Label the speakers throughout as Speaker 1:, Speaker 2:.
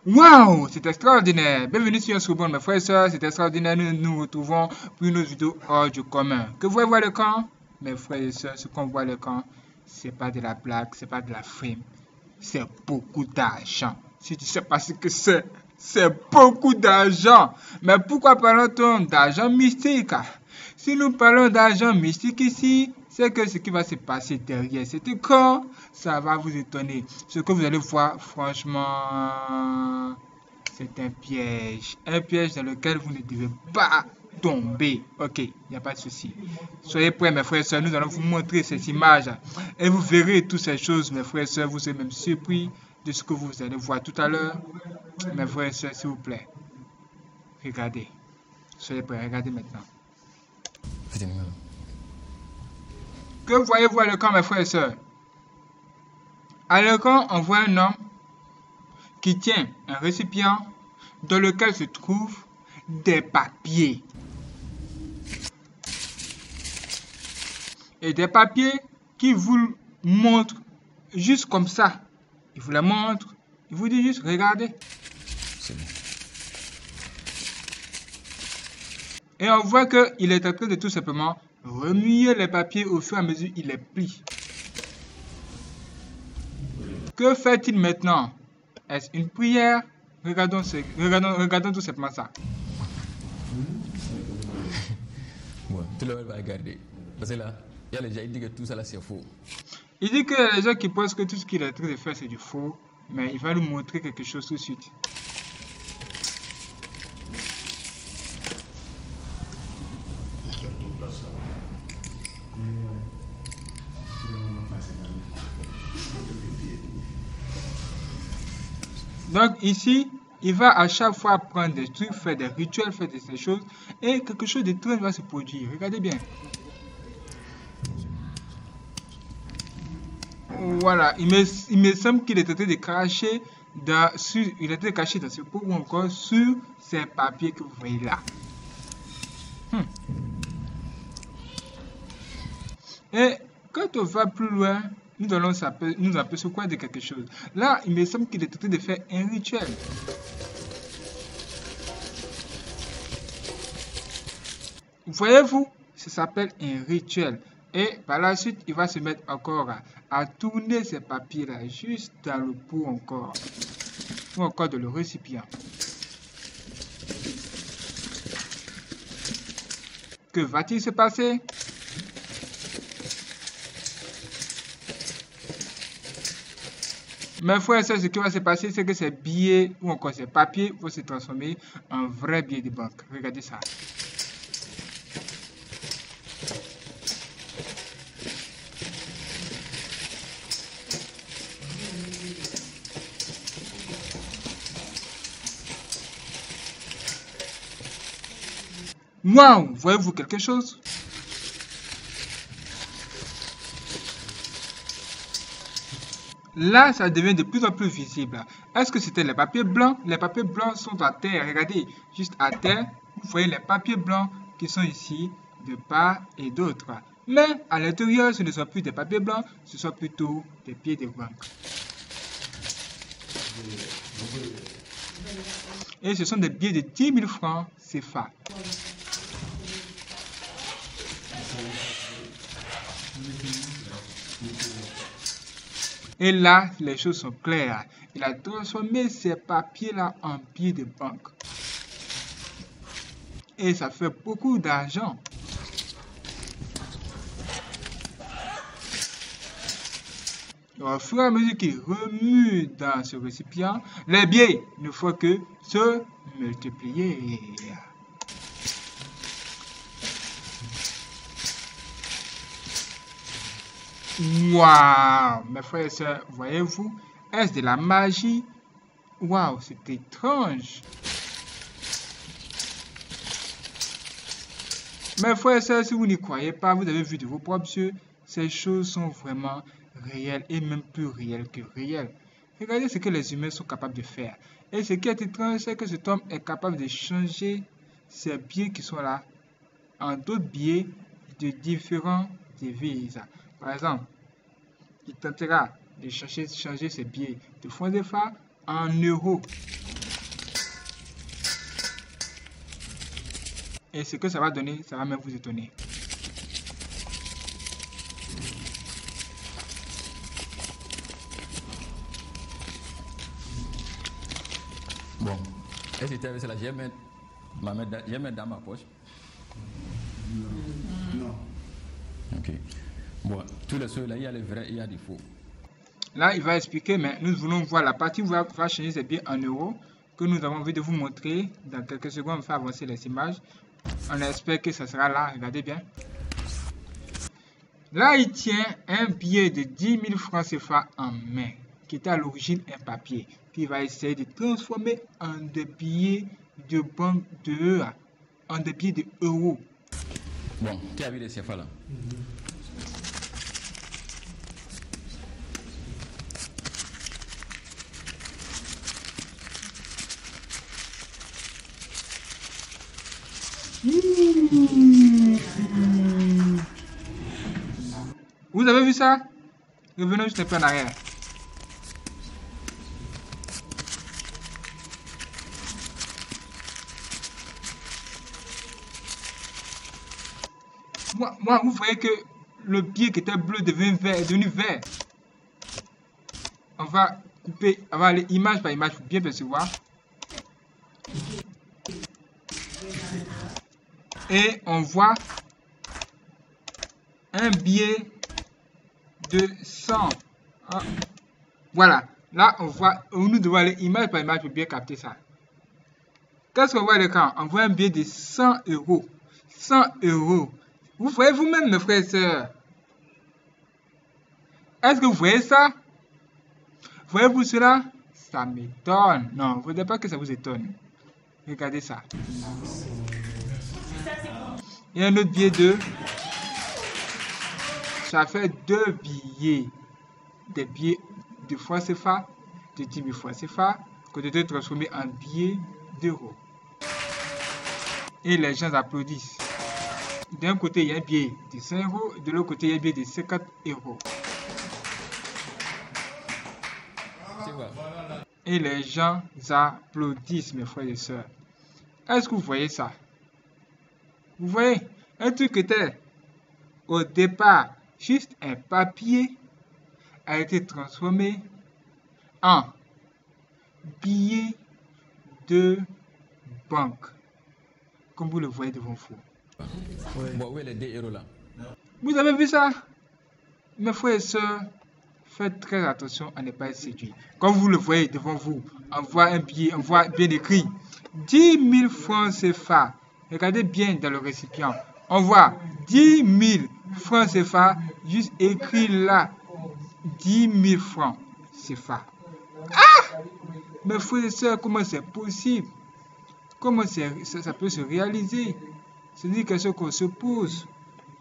Speaker 1: Waouh, c'est extraordinaire. Bienvenue sur Yostrobon, mes frères et sœurs. C'est extraordinaire. Nous nous retrouvons pour une autre vidéo hors du commun. Que voyez-vous à l'écran? Mes frères et sœurs, ce qu'on voit à l'écran, c'est pas de la blague, c'est pas de la frime. C'est beaucoup d'argent. Si tu sais pas ce que c'est beaucoup d'argent. Mais pourquoi parlons-on d'argent mystique? Si nous parlons d'argent mystique ici, c'est que ce qui va se passer derrière cet écran, ça va vous étonner. Ce que vous allez voir, franchement, c'est un piège. Un piège dans lequel vous ne devez pas tomber. Ok, il n'y a pas de souci. Soyez prêts, mes frères et sœurs, nous allons vous montrer cette image. Et vous verrez toutes ces choses, mes frères et sœurs. Vous serez même surpris de ce que vous allez voir tout à l'heure. Mes frères et sœurs, s'il vous plaît, regardez. Soyez prêts, regardez maintenant. Que voyez-vous à l'écran, mes frères et sœurs? À l'écran, on voit un homme qui tient un récipient dans lequel se trouvent des papiers. Et des papiers qui vous montrent juste comme ça. Il vous les montre, il vous dit juste, regardez. C'est bon. Et on voit qu'il est en train de tout simplement remuer les papiers au fur et à mesure qu'il les plie. Que fait-il maintenant? Est-ce une prière? Regardons tout simplement ça.
Speaker 2: Bon, tout le monde va regarder. Parce que là, il y a les gens qui disent que tout ça là c'est faux.
Speaker 1: Il dit que les gens qui pensent que tout ce qu'il est en train de faire c'est du faux, mais il va nous montrer quelque chose tout de suite. Donc ici, il va à chaque fois prendre des trucs, faire des rituels, faire des choses, et quelque chose d'étrange va se produire. Regardez bien. Voilà, il me semble qu'il est en train de cracher dans ce pot ou encore sur ces papiers que vous voyez là. Et quand on va plus loin, nous allons nous apercevoir de quelque chose. Là, il me semble qu'il est en train de faire un rituel. Voyez-vous, ça s'appelle un rituel. Et par la suite, il va se mettre encore à tourner ces papiers-là juste dans le pot encore. Ou encore dans le récipient. Que va-t-il se passer? Mes frères et sœurs, ce qui va se passer, c'est que ces billets ou encore ces papiers vont se transformer en vrais billets de banque. Regardez ça. Waouh, voyez-vous quelque chose? Là, ça devient de plus en plus visible. Est-ce que c'était les papiers blancs? Les papiers blancs sont à terre. Regardez, juste à terre, vous voyez les papiers blancs qui sont ici, de part et d'autre. Mais à l'intérieur, ce ne sont plus des papiers blancs, ce sont plutôt des billets de banque. Et ce sont des billets de 10 000 francs CFA. Et là, les choses sont claires. Il a transformé ces papiers-là en billets de banque. Et ça fait beaucoup d'argent. Au fur et à mesure qu'il remue dans ce récipient, les billets ne font que se multiplier. Waouh, mes frères et sœurs, voyez-vous, est-ce de la magie? Waouh, c'est étrange. Mes frères et sœurs, si vous n'y croyez pas, vous avez vu de vos propres yeux, ces choses sont vraiment réelles et même plus réelles que réelles. Regardez ce que les humains sont capables de faire. Et ce qui est étrange, c'est que cet homme est capable de changer ces billets qui sont là en d'autres billets de différentes devises. Par exemple, il tentera de changer ces billets de francs CFA en euros. Et ce que ça va donner, ça va même vous étonner.
Speaker 2: Bon, est-ce que tu avais cela? Je vais mettre dans ma poche.
Speaker 3: Non.
Speaker 2: Ok. Bon, tous les ceux-là, il y a les vrais, il y a des faux.
Speaker 1: Là, il va expliquer, mais nous voulons voir la partie où va changer ces billets en euros que nous avons envie de vous montrer. Dans quelques secondes, on va faire avancer les images. On espère que ça sera là. Regardez bien. Là, il tient un billet de 10 000 francs CFA en main, qui était à l'origine un papier, qu'il va essayer de transformer en des billets de banque en des billets de euros.
Speaker 2: Bon, tu as vu les CFA là?
Speaker 1: Vous avez vu ça? Revenons juste un peu en arrière. Moi, vous voyez que le billet qui était bleu devient vert, est devenu vert. On va couper, on va aller image par image pour bien percevoir. Et on voit un billet de 100. Ah. Voilà. Là, on voit, nous devons aller image par image pour bien capter ça. Qu'est-ce qu'on voit à l'écran? On voit un billet de 100 euros. 100 euros. Vous voyez vous-même, mes frères et sœurs? Est-ce que vous voyez ça? Voyez-vous cela? Ça m'étonne. Non, vous ne voulez pas que ça vous étonne. Regardez ça. Il y a un autre billet de... Ça fait 2 billets. Des billets de francs CFA, de 10 000 francs CFA, que de transformer en billets d'euros. Et les gens applaudissent. D'un côté, il y a un billet de 5 euros, de l'autre côté, il y a un billet de 50 euros. Et les gens applaudissent, mes frères et sœurs. Est-ce que vous voyez ça? Vous voyez? Un truc qui était au départ juste un papier a été transformé en billet de banque. Comme vous le voyez devant vous.
Speaker 2: Bon, où est les 2 euros là?
Speaker 1: Vous avez vu ça? Mes frères et sœurs, faites très attention à ne pas être séduit. Comme vous le voyez devant vous, on voit un billet, on voit bien écrit 10 000 francs CFA. Regardez bien dans le récipient. On voit 10 000 francs CFA, juste écrit là. 10 000 francs CFA. Ah! Mes frères et sœurs, comment c'est possible? Comment ça peut se réaliser? C'est une question qu'on se pose.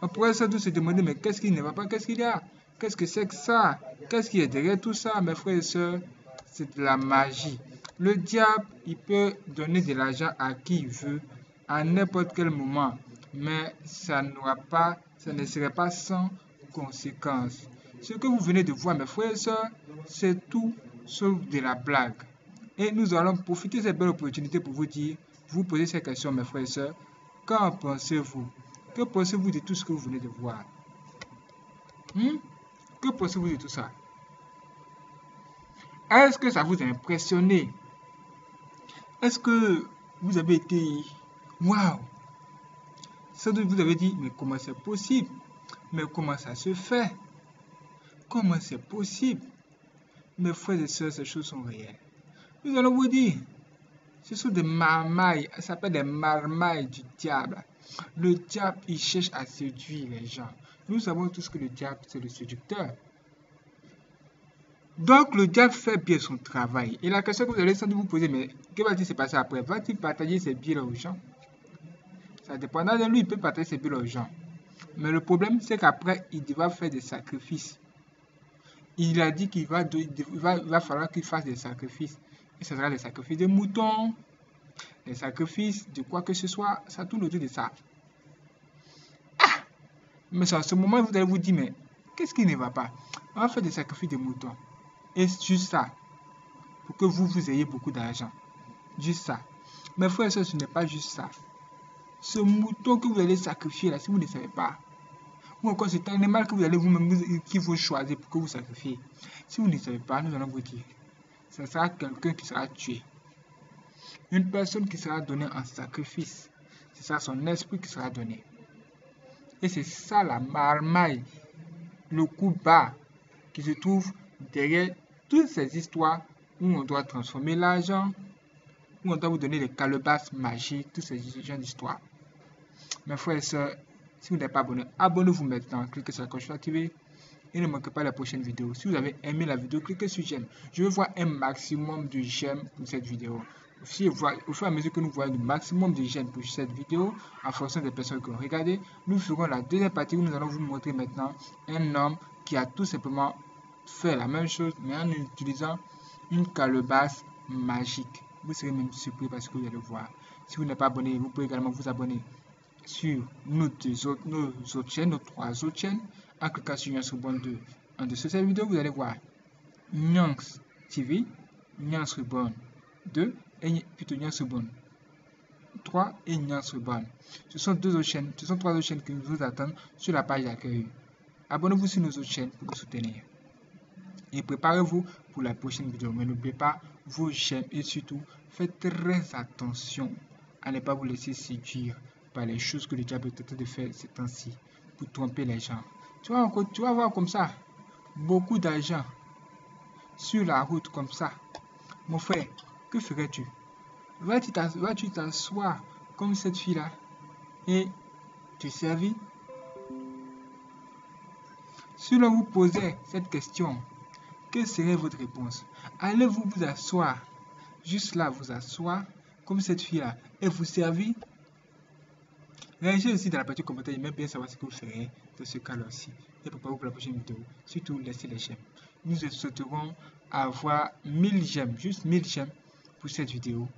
Speaker 1: On pourrait sans doute se demander, mais qu'est-ce qui ne va pas? Qu'est-ce qu'il y a? Qu'est-ce que c'est que ça? Qu'est-ce qui est derrière tout ça, mes frères et sœurs? C'est de la magie. Le diable, il peut donner de l'argent à qui il veut, à n'importe quel moment. Mais ça ne serait pas sans conséquences. Ce que vous venez de voir, mes frères et sœurs, c'est tout sauf de la blague. Et nous allons profiter de cette belle opportunité pour vous dire, vous poser ces questions, mes frères et sœurs. Qu'en pensez-vous? Que pensez-vous de tout ce que vous venez de voir? Que pensez-vous de tout ça? Est-ce que ça vous a impressionné? Est-ce que vous avez été... Waouh! Sans doute vous avez dit, mais comment c'est possible? Mais comment ça se fait? Comment c'est possible? Mes frères et sœurs, ces choses sont réelles. Nous allons vous dire, ce sont des marmailles, ça s'appelle des marmailles du diable. Le diable, il cherche à séduire les gens. Nous savons tous que le diable, c'est le séducteur. Donc, le diable fait bien son travail. Et la question que vous allez sans doute vous poser, mais que va-t-il se passer après? Va-t-il partager ses billets aux gens? Ça dépendra de lui, il peut partager ses billets aux gens. Mais le problème, c'est qu'après, il devra faire des sacrifices. Il a dit qu'il va falloir qu'il fasse des sacrifices. Et ce sera des sacrifices de moutons, des sacrifices de quoi que ce soit. Ça tourne autour de ça. Ah! Mais à ce moment, vous allez vous dire, mais qu'est-ce qui ne va pas? On va faire des sacrifices de moutons. Et juste ça. Pour que vous ayez beaucoup d'argent. Juste ça. Mais frères et sœurs, ce n'est pas juste ça. ce mouton que vous allez sacrifier là, si vous ne savez pas, ou encore cet animal que vous allez vous-même, qu'il faut choisir pour que vous sacrifiez, si vous ne savez pas, nous allons vous dire, ce sera quelqu'un qui sera tué. Une personne qui sera donnée en sacrifice, c'est ça son esprit qui sera donné. Et c'est ça la marmaille, le coup bas qui se trouve derrière toutes ces histoires où on doit transformer l'argent, où on doit vous donner des calebasses magiques, toutes ces genres d'histoires. Mes frères et sœurs, si vous n'êtes pas abonné, abonnez-vous maintenant, cliquez sur la cloche activée et ne manquez pas la prochaine vidéo. Si vous avez aimé la vidéo, cliquez sur j'aime. Je veux voir un maximum de j'aime pour cette vidéo. Si au fur et à mesure que nous voyons le maximum de j'aime pour cette vidéo, en fonction des personnes que vous regardez, nous ferons la deuxième partie où nous allons vous montrer maintenant un homme qui a tout simplement fait la même chose, mais en utilisant une calebasse magique. Vous serez même surpris parce que vous allez voir. Si vous n'êtes pas abonné, vous pouvez également vous abonner sur nos autres chaînes, nos 3 autres chaînes, en cliquant sur Nyans Reborn 2. En dessous de cette vidéo, vous allez voir Nyans TV, Nyans Reborn 2 et plutôt Nyans Reborn 3 et Nyans Reborn. Ce sont 2 autres chaînes, ce sont 3 autres chaînes qui vous attendent sur la page d'accueil. Abonnez-vous sur nos autres chaînes pour nous soutenir. Et préparez-vous pour la prochaine vidéo. Mais n'oubliez pas vos j'aime et surtout faites très attention à ne pas vous laisser séduire par les choses que le diable est en train de faire ces temps-ci pour tromper les gens. Tu vas voir comme ça beaucoup d'argent sur la route comme ça. Mon frère, que ferais-tu? Vas-tu t'asseoir comme cette fille-là et te servir? Si l'on vous posait cette question, quelle serait votre réponse? Allez-vous vous asseoir, juste là vous asseoir comme cette fille-là et vous servir? Réagissez aussi dans la partie commentaire, j'aime bien savoir ce que vous ferez dans ce cas-là aussi. Et préparez-vous pour la prochaine vidéo. Surtout, laissez les j'aime. Nous souhaiterons avoir 1000 j'aime, juste 1000 j'aime pour cette vidéo.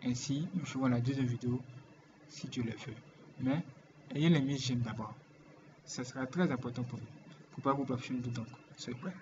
Speaker 1: Ainsi, nous ferons la deuxième vidéo si Dieu le veut. Mais, ayez les 1000 j'aime d'abord. Ça sera très important pour nous. Préparez-vous pour la prochaine vidéo donc. Soyez prêts.